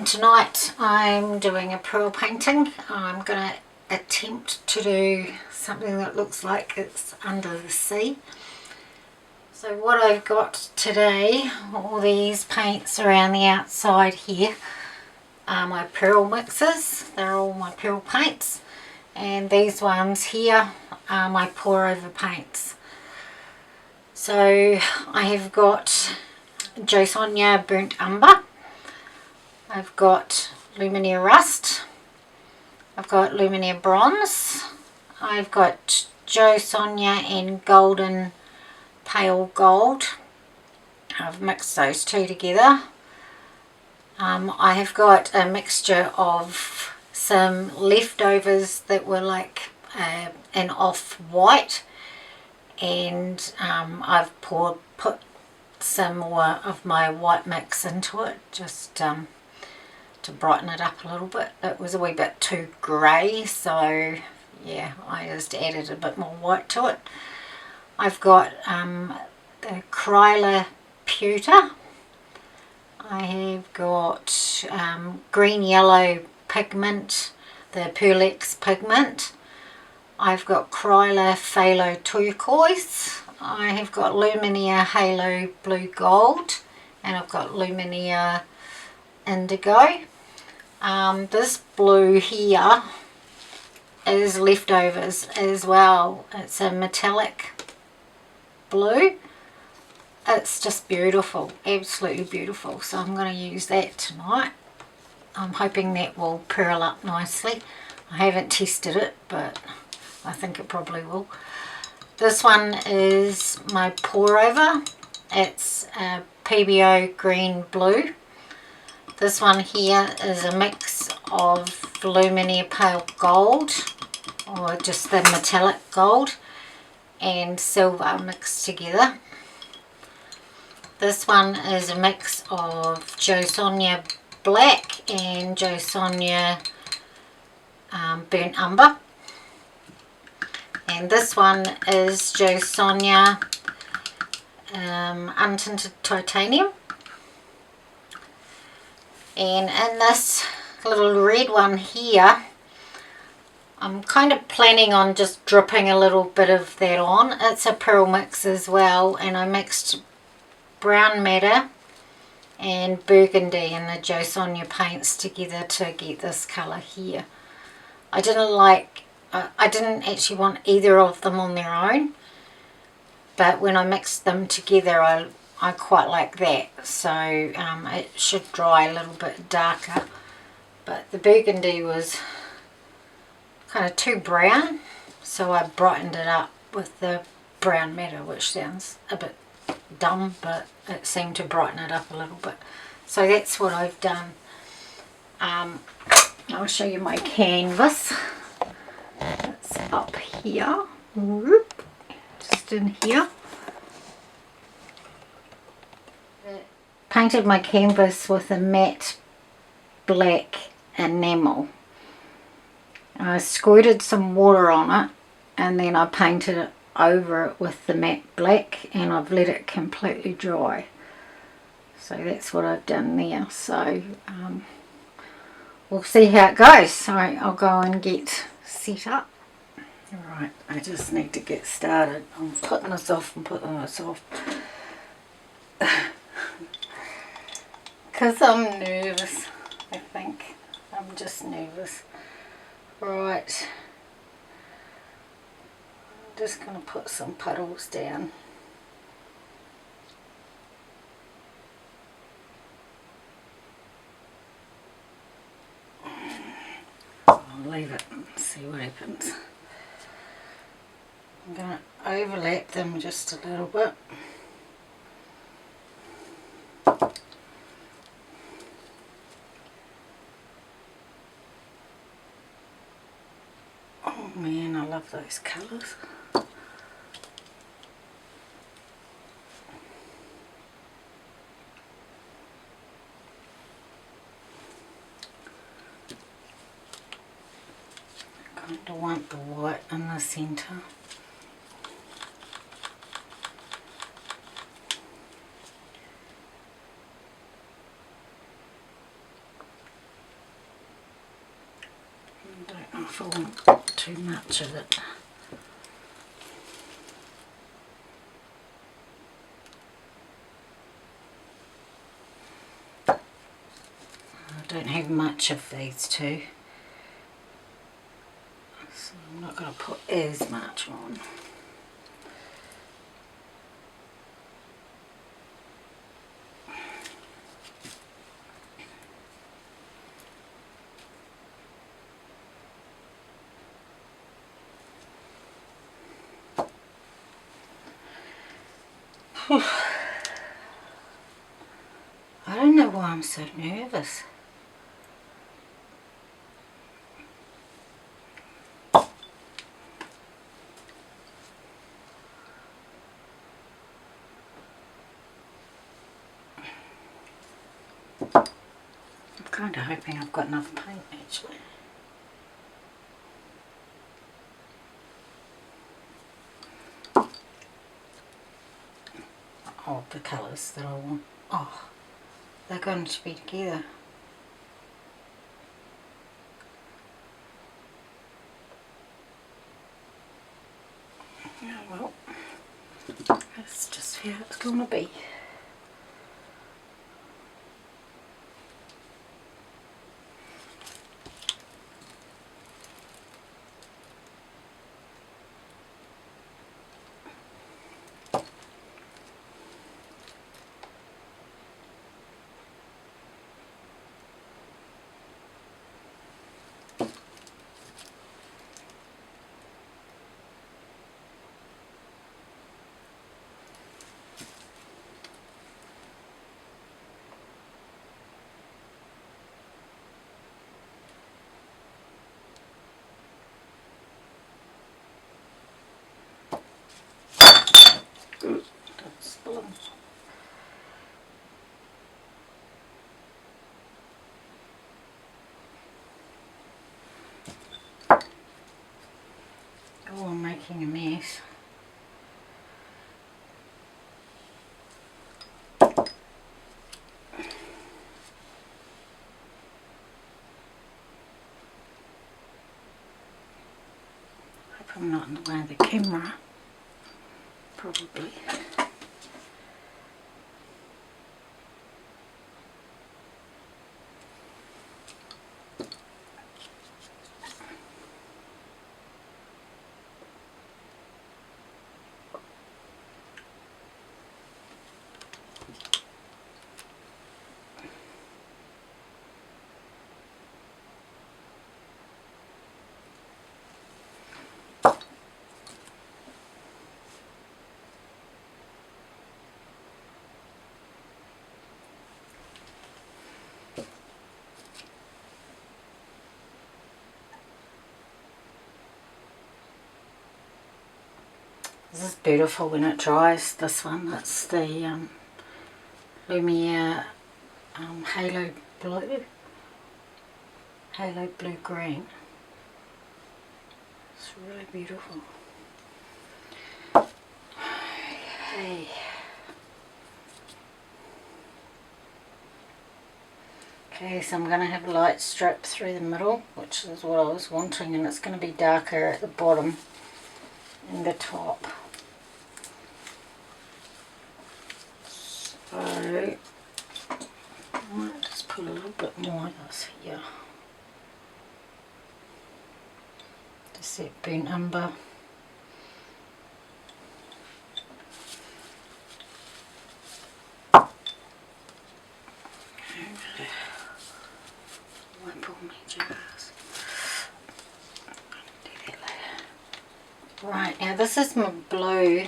Tonight I'm doing a pearl painting. I'm going to attempt to do something that looks like it's under the sea. So what I've got today, all these paints around the outside here, are my pearl mixes. They're all my pearl paints. And these ones here are my pour over paints. So I have got Jo Sonja Burnt Umber. I've got Lumiere Rust. I've got Lumiere Bronze. I've got Jo Sonja and Golden Pale Gold. I've mixed those two together. I have got a mixture of some leftovers that were like an off-white, and I've put some more of my white mix into it, just to brighten it up a little bit. It was a wee bit too grey, so yeah, I just added a bit more white to it. I've got the Acrylic pewter. I have got green yellow pigment, the Acrylics pigment. I've got Acrylic phthalo turquoise. I have got Lumiere halo blue gold, and I've got Lumiere indigo. This blue here is leftovers as well. It's a metallic blue. It's just beautiful, absolutely beautiful. So I'm going to use that tonight. I'm hoping that will pearl up nicely. I haven't tested it, but I think it probably will. This one is my pour over. It's a PBO green blue. This one here is a mix of Lumiere pale gold, or just the metallic gold, and silver mixed together. This one is a mix of Jo Sonja black and Jo Sonja burnt umber. And this one is Jo Sonja untinted titanium. And in this little red one here, I'm kind of planning on just dripping a little bit of that on. It's a pearl mix as well, and I mixed brown madder and burgundy and the Jo Sonja paints together to get this colour here. I didn't actually want either of them on their own, but when I mixed them together I quite like that, so it should dry a little bit darker. But the burgundy was kind of too brown, so I brightened it up with the brown madder, which sounds a bit dumb, but it seemed to brighten it up a little bit. So that's what I've done. I'll show you my canvas. It's up here, just in here. Painted my canvas with a matte black enamel. I squirted some water on it, and then I painted it over it with the matte black, and I've let it completely dry. So that's what I've done there. So we'll see how it goes. So I'll go and get set up. Alright, I just need to get started. I'm putting this off and putting this off. Because I'm nervous, I think. I'm just nervous. Right. I'm just going to put some puddles down. I'll leave it and see what happens. I'm going to overlap them just a little bit. Oh man, I love those colours. I kind of want the white in the centre. if I want too much of it. I don't have much of these two, so I'm not going to put as much on. I don't know why I'm so nervous. I'm kind of hoping I've got enough paint actually. Oh, the colours that I want. Oh, they're going to be together. Oh well, that's just how it's going to be. That's spilling. Oh, I'm making a mess. Hope I'm not in the way of the camera. Probably. This is beautiful when it dries, this one. That's the Lumiere Halo Blue Green. It's really beautiful. Okay. Okay, so I'm going to have a light strip through the middle, which is what I was wanting, and it's going to be darker at the bottom and the top. So I might just put a little bit more of this here. Just that burnt umber. Wipe all my jars. Do that later. Right, now this is my blue,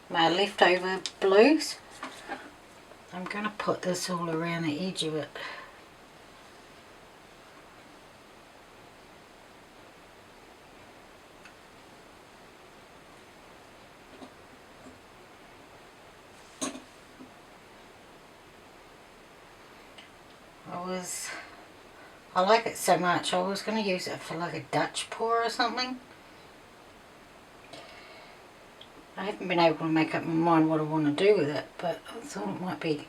my leftover blues. I'm going to put this all around the edge of it. I like it so much, I was going to use it for like a Dutch pour or something. I haven't been able to make up my mind what I want to do with it, but I thought it might be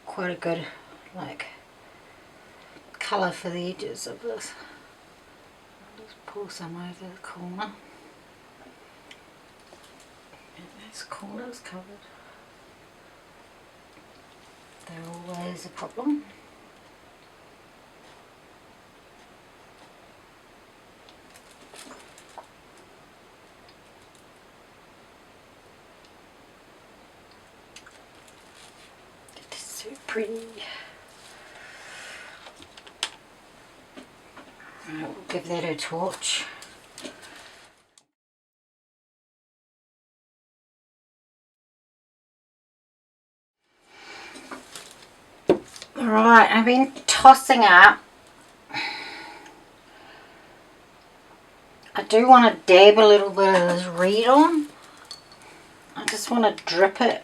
quite a good like colour for the edges of this. I'll just pull some over the corner. And those corners covered. They're always a problem. It is so pretty. Right, we'll give that a torch. Alright, I've been tossing up. I do want to dab a little bit of this red on. I just want to drip it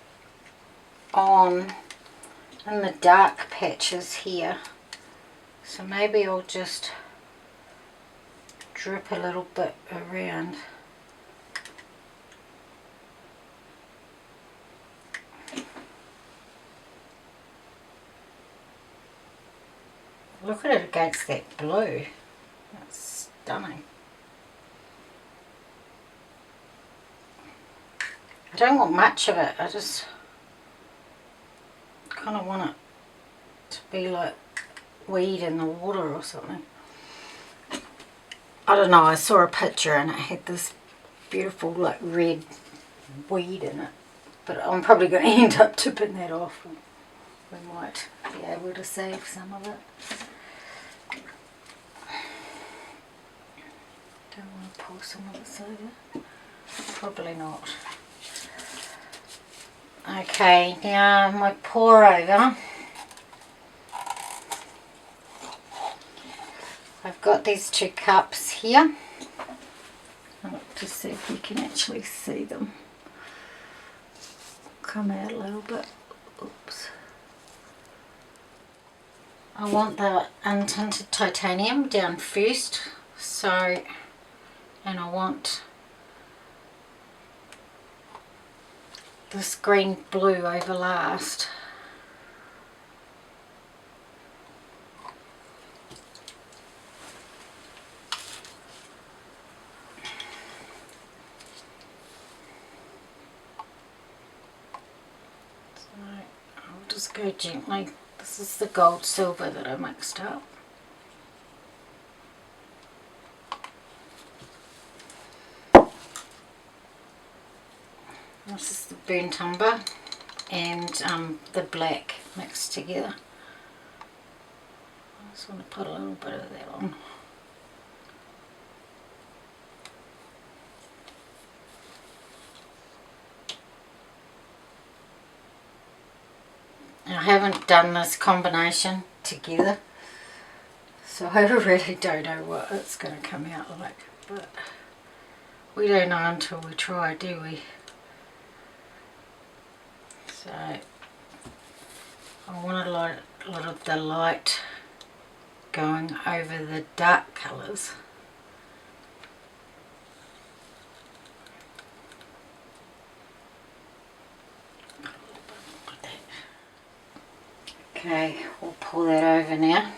on in the dark patches here. So maybe I'll just drip a little bit around. Look at it against that blue. That's stunning. I don't want much of it. I just kind of want it to be like weed in the water or something. I don't know, I saw a picture and it had this beautiful like red weed in it. But I'm probably going to end up tipping that off. We might be able to save some of it. Don't want to pull some of this over. Probably not. Okay, now my pour over. I've got these 2 cups here. I'll just see if you can actually see them. Come out a little bit. Oops. I want the untinted titanium down first, so, and I want this green blue over last. So I'll just go gently. This is the gold silver that I mixed up. This is the burnt umber and the black mixed together. I just want to put a little bit of that on. I haven't done this combination together, so I really don't know what it's going to come out like, but we don't know until we try, do we? So I want a lot of the light going over the dark colours. Okay, we'll pull that over now.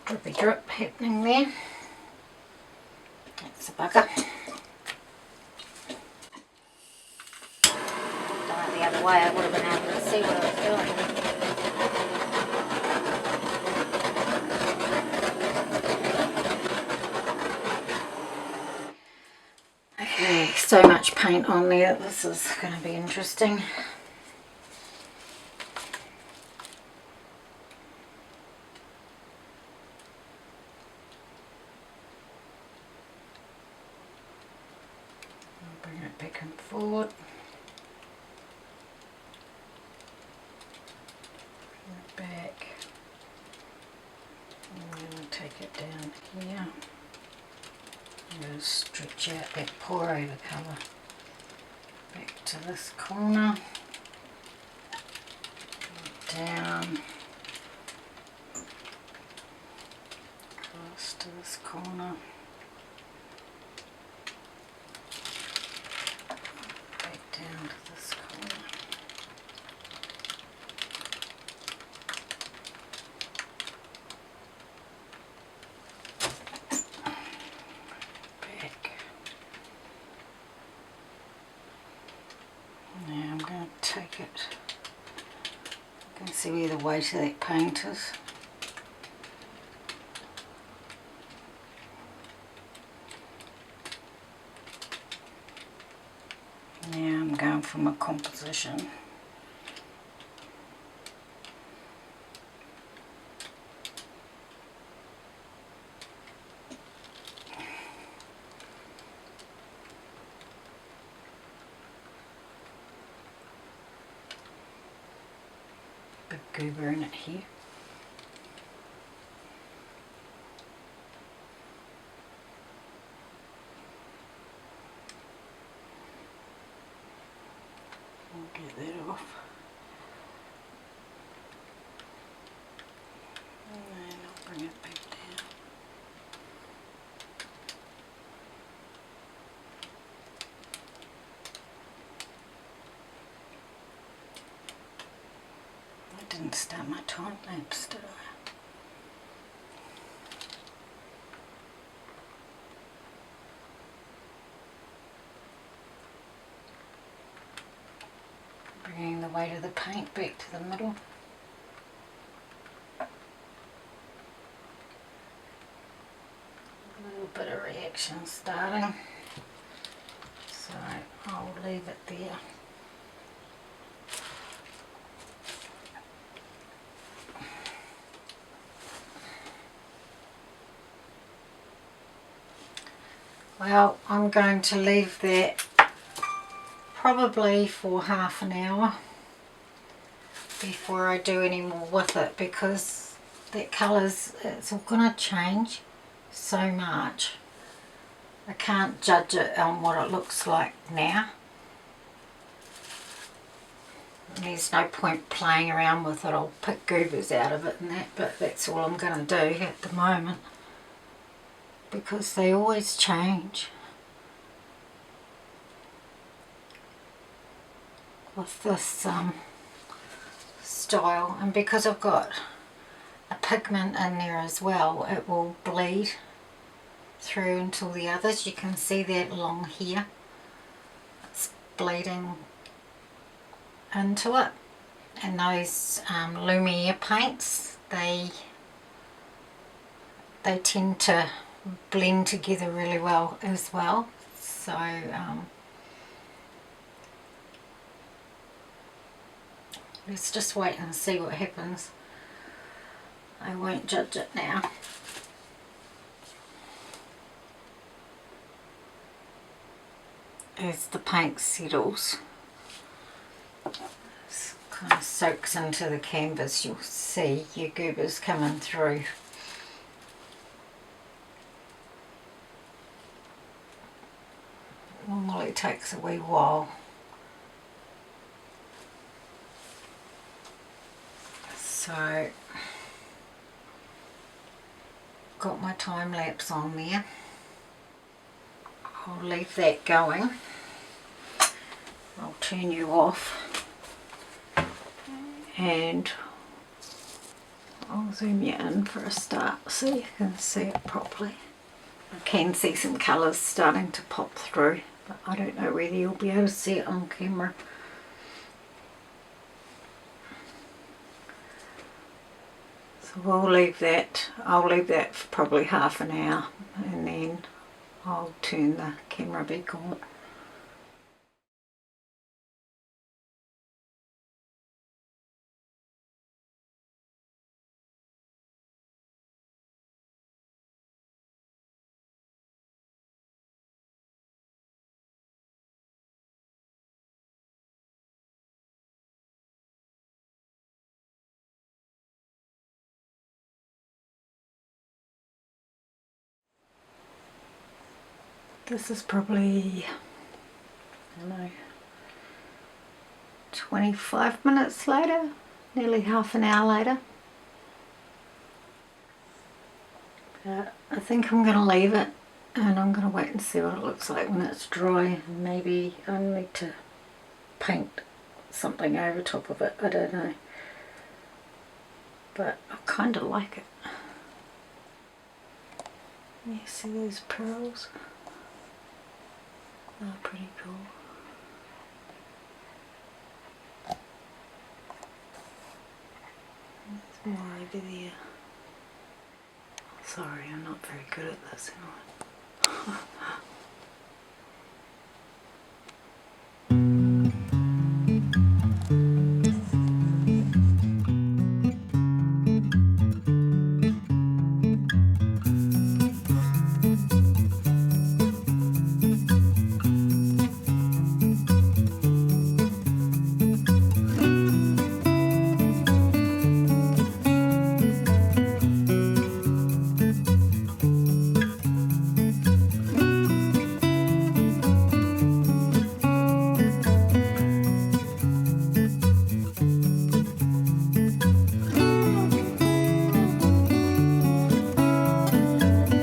drippy drip happening there. That's a bugger. Done it the other way, I would have been able to see what I was doing. Okay, so much paint on there, this is going to be interesting. Bring it back and forward. Bring it back. And then we'll take it down here. I'm going to stretch out that pour over colour. Back to this corner. Down. Across to this corner. Down to this corner. Back. Now I'm going to take it. You can see where the weight of that paint is. Now I'm going for my composition. Big goober in it here. Get that off. And then I'll bring it back down. I didn't start my time lapse, did I? Bringing the weight of the paint back to the middle. A little bit of reaction starting, so I'll leave it there. Well, I'm going to leave that probably for half an hour before I do any more with it, because that colour's, it's all going to change so much. I can't judge it on what it looks like now. And there's no point playing around with it. I'll pick goobers out of it and that, but that's all I'm going to do at the moment, because they always change with this style, and because I've got a pigment in there as well, it will bleed through into the others. You can see that along here, it's bleeding into it. And those Lumiere paints, they tend to blend together really well as well. So let's just wait and see what happens. I won't judge it now. As the paint settles, it kind of soaks into the canvas, you'll see your goobers coming through. Normally takes a wee while. So, got my time lapse on there. I'll leave that going. I'll turn you off and I'll zoom you in for a start so you can see it properly. I can see some colours starting to pop through, but I don't know whether you'll be able to see it on camera. So we'll leave that, I'll leave that for probably half an hour, and then I'll turn the camera back on. This is probably, I don't know, 25 minutes later, nearly half an hour later. But I think I'm going to leave it, and I'm going to wait and see what it looks like when it's dry. Maybe I need to paint something over top of it, I don't know. But I kind of like it. You see those pearls? They're pretty cool. There's more over there. Sorry, I'm not very good at this, am I?